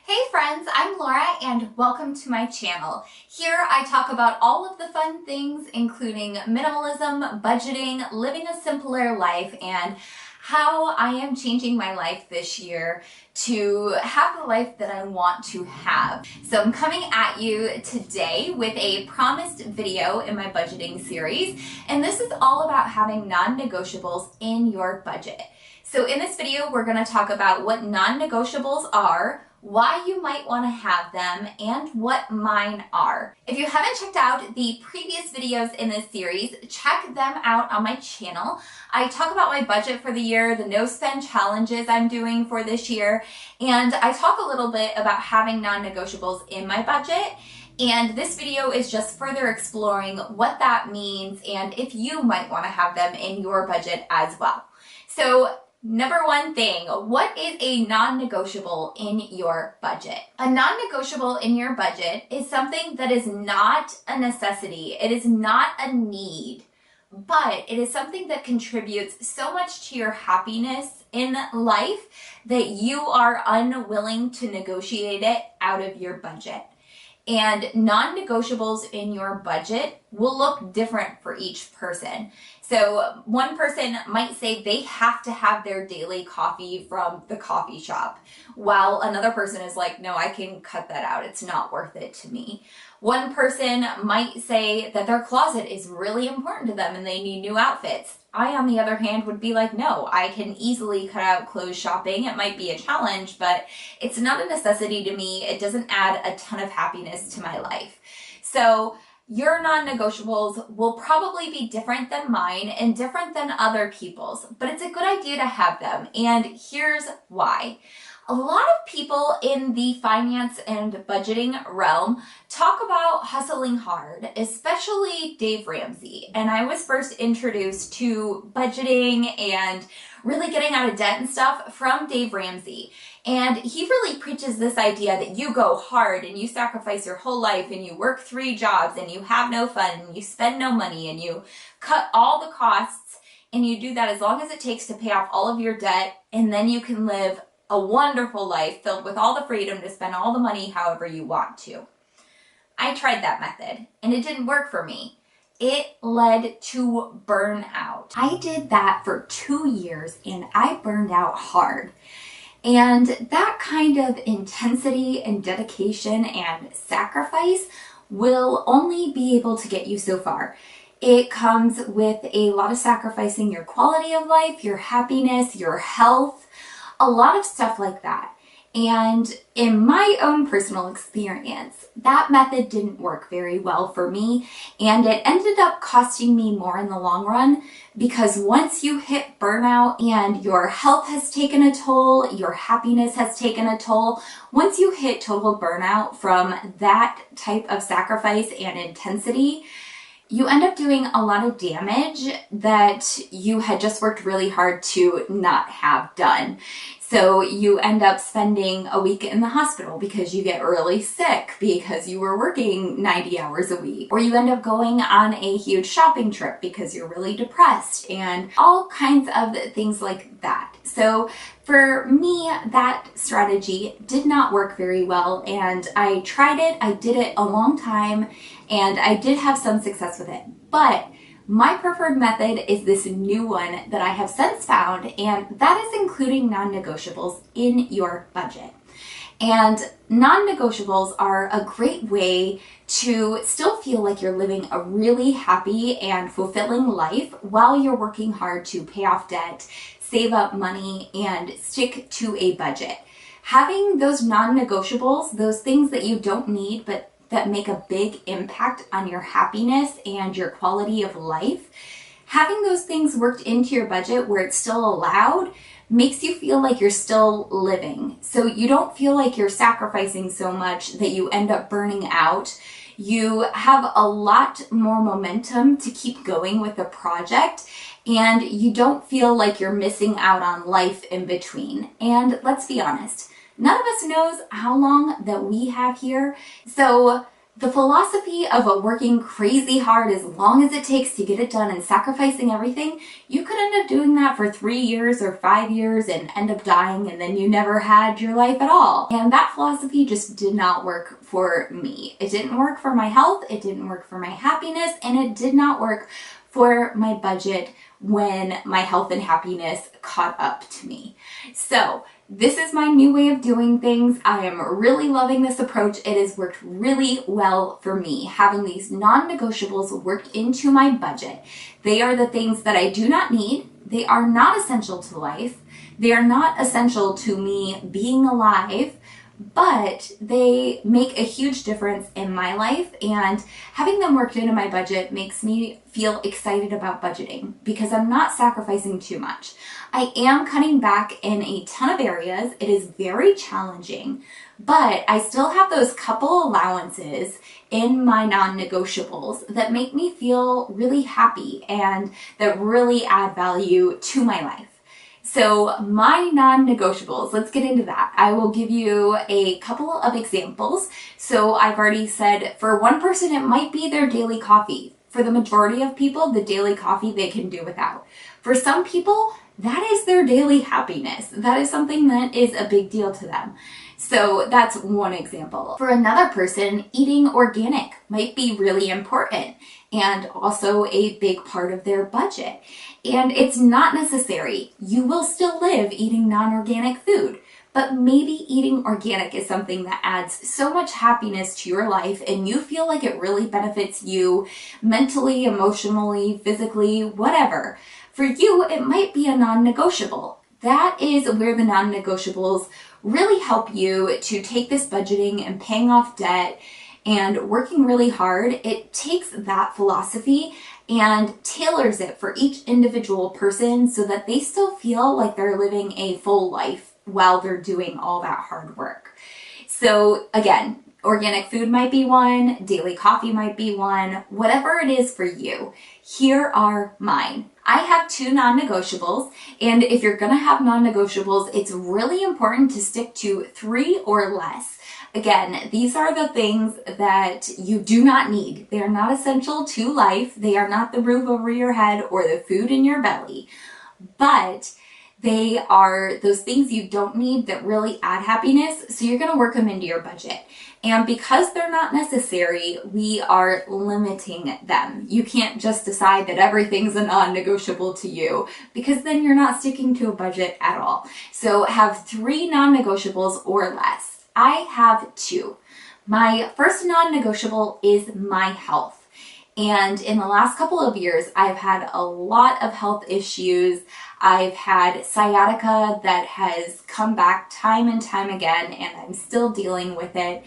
Hey friends, I'm Laura and welcome to my channel. Here I talk about all of the fun things including minimalism, budgeting, living a simpler life, and how I am changing my life this year to have the life that I want to have. So I'm coming at you today with a promised video in my budgeting series, and this is all about having non-negotiables in your budget. So in this video, we're going to talk about what non-negotiables are, why you might want to have them, and what mine are. If you haven't checked out the previous videos in this series, check them out on my channel. I talk about my budget for the year, the no spend challenges I'm doing for this year, and I talk a little bit about having non-negotiables in my budget. And this video is just further exploring what that means and if you might want to have them in your budget as well. So number one thing, what is a non-negotiable in your budget? A non-negotiable in your budget is something that is not a necessity. It is not a need, but it is something that contributes so much to your happiness in life that you are unwilling to negotiate it out of your budget. And non-negotiables in your budget will look different for each person. So one person might say they have to have their daily coffee from the coffee shop, while another person is like, no, I can cut that out. It's not worth it to me. One person might say that their closet is really important to them and they need new outfits. I, on the other hand, would be like, no, I can easily cut out clothes shopping. It might be a challenge, but it's not a necessity to me. It doesn't add a ton of happiness to my life. So your non-negotiables will probably be different than mine and different than other people's, but it's a good idea to have them. And here's why. A lot of people in the finance and budgeting realm talk about hustling hard, especially Dave Ramsey. And I was first introduced to budgeting and really getting out of debt and stuff from Dave Ramsey. And he really preaches this idea that you go hard and you sacrifice your whole life and you work 3 jobs and you have no fun and you spend no money and you cut all the costs, and you do that as long as it takes to pay off all of your debt, and then you can live a wonderful life filled with all the freedom to spend all the money however you want to. I tried that method and it didn't work for me. It led to burnout. I did that for 2 years and I burned out hard. And that kind of intensity and dedication and sacrifice will only be able to get you so far. It comes with a lot of sacrificing your quality of life, your happiness, your health, a lot of stuff like that. And in my own personal experience, that method didn't work very well for me, and it ended up costing me more in the long run, because once you hit burnout and your health has taken a toll, your happiness has taken a toll, once you hit total burnout from that type of sacrifice and intensity, you end up doing a lot of damage that you had just worked really hard to not have done. So you end up spending a week in the hospital because you get really sick because you were working 90 hours a week. Or you end up going on a huge shopping trip because you're really depressed, and all kinds of things like that. So for me, that strategy did not work very well, and I tried it. I did it a long time, and I did have some success with it. But my preferred method is this new one that I have since found, and that is including non-negotiables in your budget. And non-negotiables are a great way to still feel like you're living a really happy and fulfilling life while you're working hard to pay off debt, save up money, and stick to a budget. Having those non-negotiables, those things that you don't need but that make a big impact on your happiness and your quality of life, having those things worked into your budget where it's still allowed makes you feel like you're still living. So you don't feel like you're sacrificing so much that you end up burning out. You have a lot more momentum to keep going with the project, and you don't feel like you're missing out on life in between. And let's be honest, none of us knows how long that we have here. So The philosophy of working crazy hard as long as it takes to get it done and sacrificing everything, you could end up doing that for 3 years or 5 years and end up dying, and then you never had your life at all. And that philosophy just did not work for me. It didn't work for my health, it didn't work for my happiness, and it did not work for my budget when my health and happiness caught up to me. So this is my new way of doing things. I am really loving this approach. It has worked really well for me, having these non-negotiables worked into my budget. They are the things that I do not need. They are not essential to life. They are not essential to me being alive, but they make a huge difference in my life, and having them worked into my budget makes me feel excited about budgeting because I'm not sacrificing too much. I am cutting back in a ton of areas. It is very challenging, but I still have those couple allowances in my non-negotiables that make me feel really happy and that really add value to my life. So my non-negotiables, let's get into that. I will give you a couple of examples. So I've already said for one person, it might be their daily coffee. For the majority of people, the daily coffee they can do without. For some people, that is their daily happiness. That is something that is a big deal to them. So that's one example. For another person, eating organic might be really important and also a big part of their budget. And it's not necessary. You will still live eating non-organic food, but maybe eating organic is something that adds so much happiness to your life and you feel like it really benefits you mentally, emotionally, physically, whatever. For you, it might be a non-negotiable. That is where the non-negotiables really help you to take this budgeting and paying off debt and working really hard. It takes that philosophy and tailors it for each individual person so that they still feel like they're living a full life while they're doing all that hard work. So again, organic food might be one, daily coffee might be one, whatever it is for you. Here are mine. I have 2 non-negotiables, and if you're gonna have non-negotiables, it's really important to stick to 3 or less. Again, these are the things that you do not need. They are not essential to life. They are not the roof over your head or the food in your belly, but they are those things you don't need that really add happiness, so you're gonna work them into your budget. And because they're not necessary, we are limiting them. You can't just decide that everything's a non-negotiable to you because then you're not sticking to a budget at all. So have 3 non-negotiables or less. I have 2. My first non-negotiable is my health. And in the last couple of years, I've had a lot of health issues. I've had sciatica that has come back time and time again, and I'm still dealing with it.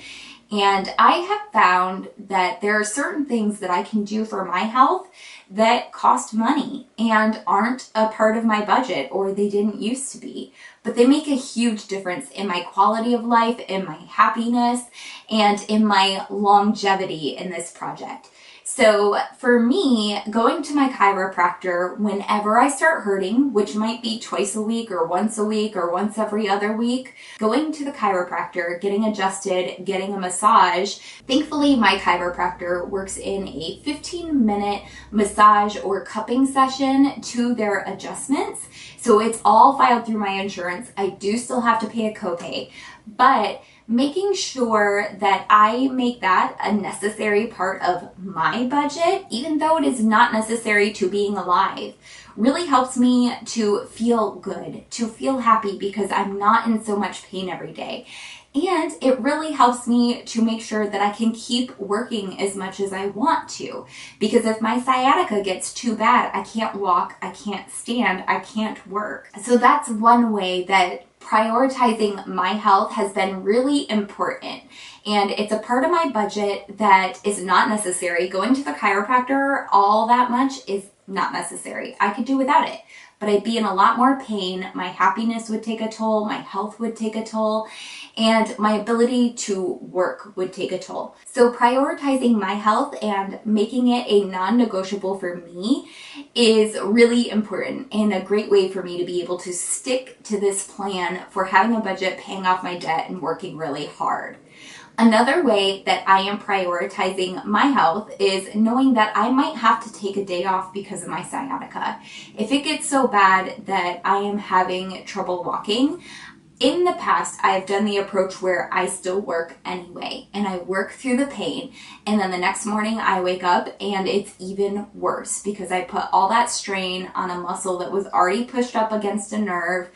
And I have found that there are certain things that I can do for my health that cost money and aren't a part of my budget, or they didn't used to be. But they make a huge difference in my quality of life, in my happiness, and in my longevity in this project. So for me, going to my chiropractor whenever I start hurting, which might be twice a week or once every other week, going to the chiropractor, getting adjusted, getting a massage. Thankfully, my chiropractor works in a 15-minute massage or cupping session to their adjustments. So it's all filed through my insurance. I do still have to pay a copay, but making sure that I make that a necessary part of my budget, even though it is not necessary to being alive, really helps me to feel good, to feel happy because I'm not in so much pain every day. And it really helps me to make sure that I can keep working as much as I want to. Because if my sciatica gets too bad, I can't walk, I can't stand, I can't work. So that's one way that prioritizing my health has been really important. And it's a part of my budget that is not necessary. Going to the chiropractor all that much is not necessary. I could do without it, but I'd be in a lot more pain. My happiness would take a toll, my health would take a toll, and my ability to work would take a toll. So prioritizing my health and making it a non-negotiable for me is really important and a great way for me to be able to stick to this plan for having a budget, paying off my debt, and working really hard. Another way that I am prioritizing my health is knowing that I might have to take a day off because of my sciatica. If it gets so bad that I am having trouble walking, in the past, I've done the approach where I still work anyway, and I work through the pain, and then the next morning I wake up and it's even worse because I put all that strain on a muscle that was already pushed up against a nerve,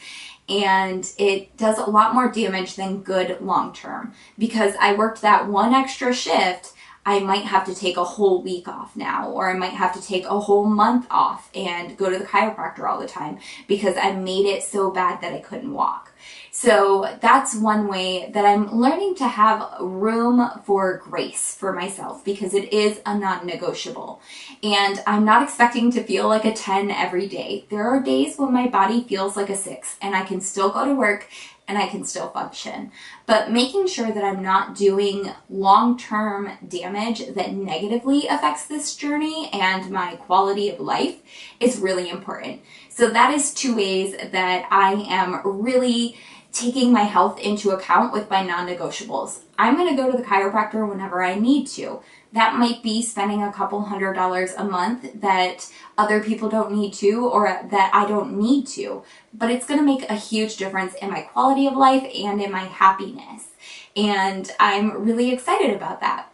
and it does a lot more damage than good long term. Because I worked that one extra shift, I might have to take a whole week off now, or I might have to take a whole month off and go to the chiropractor all the time because I made it so bad that I couldn't walk. So that's one way that I'm learning to have room for grace for myself, because it is a non-negotiable. And I'm not expecting to feel like a 10 every day. There are days when my body feels like a 6 and I can still go to work and I can still function. But making sure that I'm not doing long-term damage that negatively affects this journey and my quality of life is really important. So that is 2 ways that I am really taking my health into account with my non-negotiables. I'm going to go to the chiropractor whenever I need to. That might be spending a couple $100s a month that other people don't need to, or that I don't need to, but it's going to make a huge difference in my quality of life and in my happiness. And I'm really excited about that.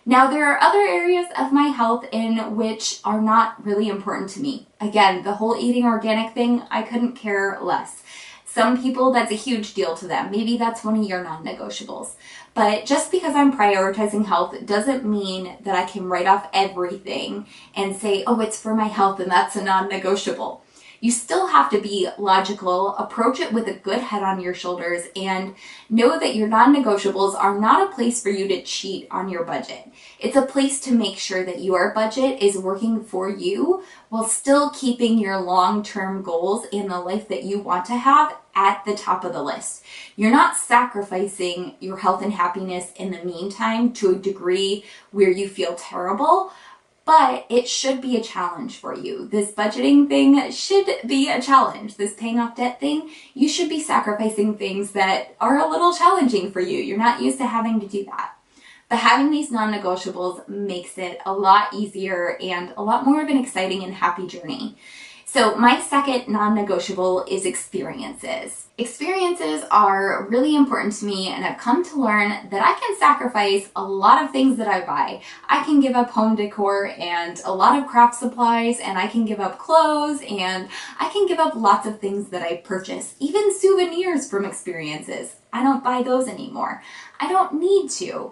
Now, there are other areas of my health in which are not really important to me. Again, the whole eating organic thing, I couldn't care less. Some people, that's a huge deal to them. Maybe that's one of your non-negotiables. But just because I'm prioritizing health doesn't mean that I can write off everything and say, oh, it's for my health and that's a non-negotiable. You still have to be logical, approach it with a good head on your shoulders, and know that your non-negotiables are not a place for you to cheat on your budget. It's a place to make sure that your budget is working for you while still keeping your long-term goals and the life that you want to have at the top of the list. You're not sacrificing your health and happiness in the meantime to a degree where you feel terrible, but it should be a challenge for you. This budgeting thing should be a challenge. This paying off debt thing, you should be sacrificing things that are a little challenging for you. You're not used to having to do that. But having these non-negotiables makes it a lot easier and a lot more of an exciting and happy journey. So my second non-negotiable is experiences. Experiences are really important to me, and I've come to learn that I can sacrifice a lot of things that I buy. I can give up home decor and a lot of craft supplies, and I can give up clothes, and I can give up lots of things that I purchase, even souvenirs from experiences. I don't buy those anymore. I don't need to.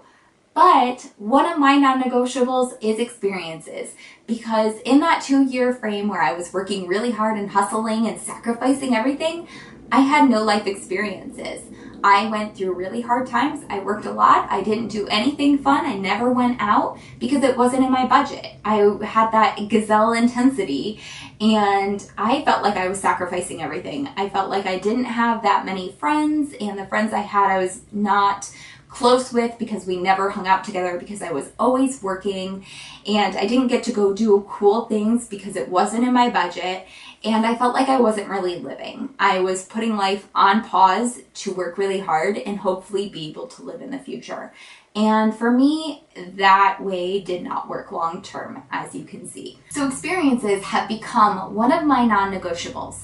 But one of my non-negotiables is experiences, because in that 2-year frame where I was working really hard and hustling and sacrificing everything, I had no life experiences. I went through really hard times. I worked a lot. I didn't do anything fun. I never went out because it wasn't in my budget. I had that gazelle intensity, and I felt like I was sacrificing everything. I felt like I didn't have that many friends, and the friends I had I was not close with because we never hung out together because I was always working, and I didn't get to go do cool things because it wasn't in my budget, and I felt like I wasn't really living. I was putting life on pause to work really hard and hopefully be able to live in the future. And for me, that way did not work long term, as you can see. So experiences have become one of my non-negotiables.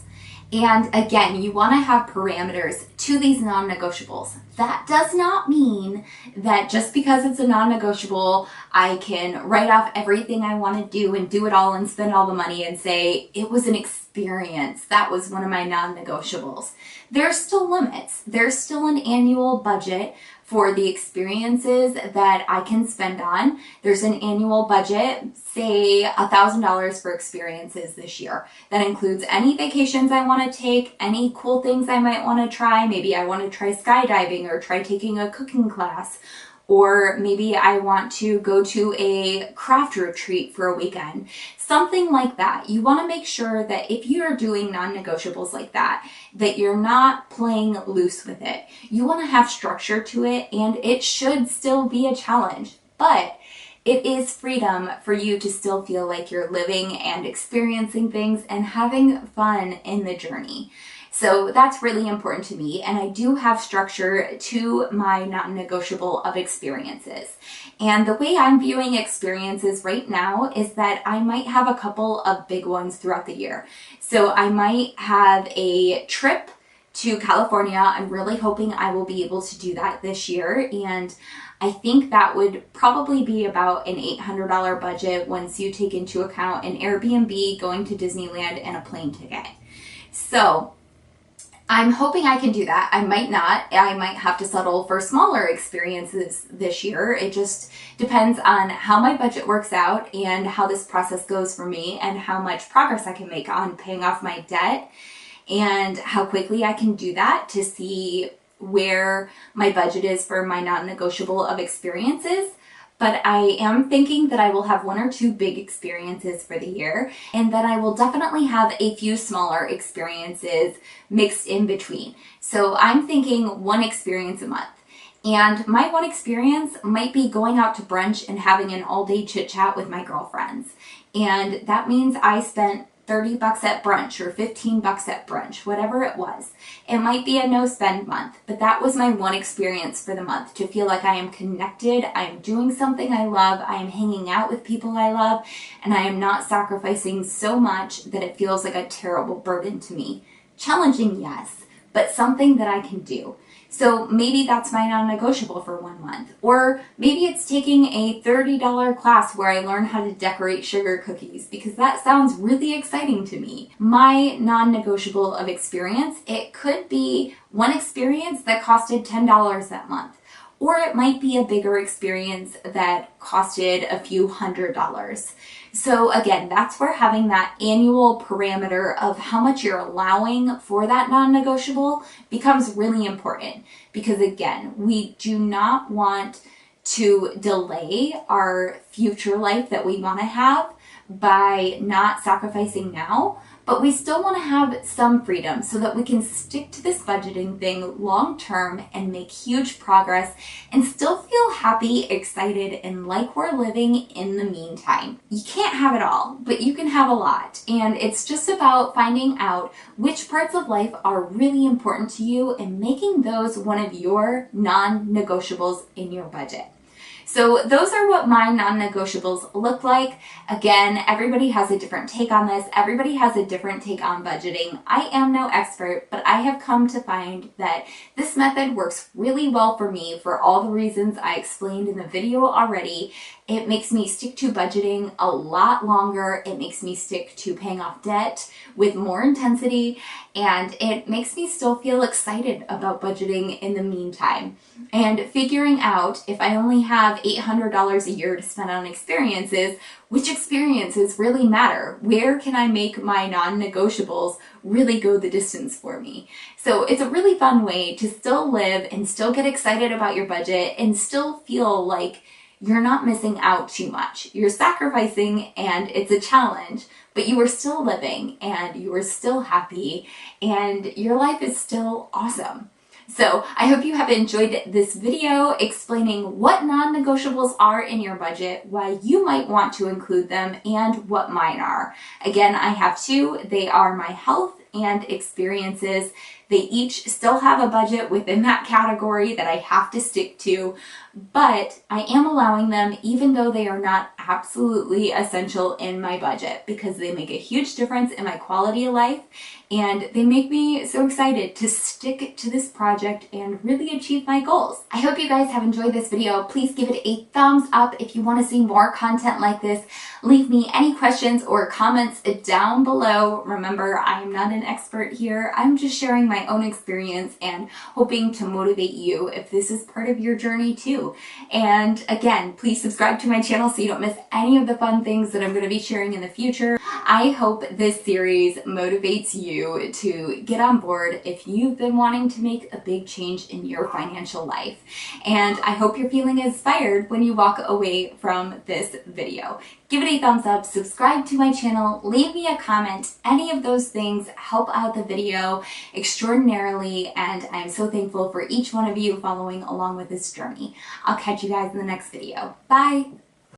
And again, you want to have parameters to these non-negotiables. That does not mean that just because it's a non-negotiable, I can write off everything I want to do and do it all and spend all the money and say it was an experience. That was one of my non-negotiables. There's still limits. There's still an annual budget for the experiences that I can spend on. There's an annual budget, say $1,000 for experiences this year. That includes any vacations I want to take, any cool things I might want to try. Maybe I want to try skydiving or try taking a cooking class, or maybe I want to go to a craft retreat for a weekend, something like that. You want to make sure that if you're doing non-negotiables like that, that you're not playing loose with it. You want to have structure to it, and it should still be a challenge, but it is freedom for you to still feel like you're living and experiencing things and having fun in the journey. So that's really important to me, and I do have structure to my non-negotiable of experiences. And the way I'm viewing experiences right now is that I might have a couple of big ones throughout the year. So I might have a trip to California. I'm really hoping I will be able to do that this year, and I think that would probably be about an $800 budget once you take into account an Airbnb, going to Disneyland, and a plane ticket. So I'm hoping I can do that. I might not. I might have to settle for smaller experiences this year. It just depends on how my budget works out and how this process goes for me and how much progress I can make on paying off my debt and how quickly I can do that to see where my budget is for my non-negotiable of experiences. But I am thinking that I will have 1 or 2 big experiences for the year, and that I will definitely have a few smaller experiences mixed in between. So I'm thinking 1 experience a month. And my 1 experience might be going out to brunch and having an all-day chit-chat with my girlfriends. And that means I spent $30 at brunch or $15 at brunch, whatever it was. It might be a no-spend month, but that was my 1 experience for the month, to feel like I am connected, I am doing something I love, I am hanging out with people I love, and I am not sacrificing so much that it feels like a terrible burden to me. Challenging, yes, but something that I can do. So maybe that's my non-negotiable for 1 month. Or maybe it's taking a $30 class where I learn how to decorate sugar cookies, because that sounds really exciting to me. My non-negotiable of experience, it could be 1 experience that costed $10 that month. Or it might be a bigger experience that costed a few $100s. So again, that's where having that annual parameter of how much you're allowing for that non-negotiable becomes really important. Because again, we do not want to delay our future life that we want to have by not sacrificing now, but we still want to have some freedom so that we can stick to this budgeting thing long term and make huge progress and still feel happy, excited, and like we're living in the meantime. You can't have it all, but you can have a lot. And it's just about finding out which parts of life are really important to you and making those one of your non-negotiables in your budget. So those are what my non-negotiables look like. Again, everybody has a different take on this. Everybody has a different take on budgeting. I am no expert, but I have come to find that this method works really well for me for all the reasons I explained in the video already. It makes me stick to budgeting a lot longer. It makes me stick to paying off debt with more intensity, and it makes me still feel excited about budgeting in the meantime. And figuring out, if I only have $800 a year to spend on experiences, which experiences really matter? Where can I make my non-negotiables really go the distance for me? So it's a really fun way to still live and still get excited about your budget and still feel like you're not missing out too much. You're sacrificing and it's a challenge, but you are still living and you are still happy and your life is still awesome. So I hope you have enjoyed this video explaining what non-negotiables are in your budget, why you might want to include them, and what mine are. Again, I have 2. They are my health and experiences. They each still have a budget within that category that I have to stick to, but I am allowing them even though they are not absolutely essential in my budget, because they make a huge difference in my quality of life and they make me so excited to stick to this project and really achieve my goals. I hope you guys have enjoyed this video. Please give it a thumbs up if you want to see more content like this. Leave me any questions or comments down below. Remember, I am not an expert here. I'm just sharing my own experience and hoping to motivate you if this is part of your journey too. And again, please subscribe to my channel so you don't miss any of the fun things that I'm going to be sharing in the future. I hope this series motivates you you to get on board if you've been wanting to make a big change in your financial life. And I hope you're feeling inspired when you walk away from this video. Give it a thumbs up, subscribe to my channel, leave me a comment. Any of those things help out the video extraordinarily, and I'm so thankful for each one of you following along with this journey. I'll catch you guys in the next video. Bye!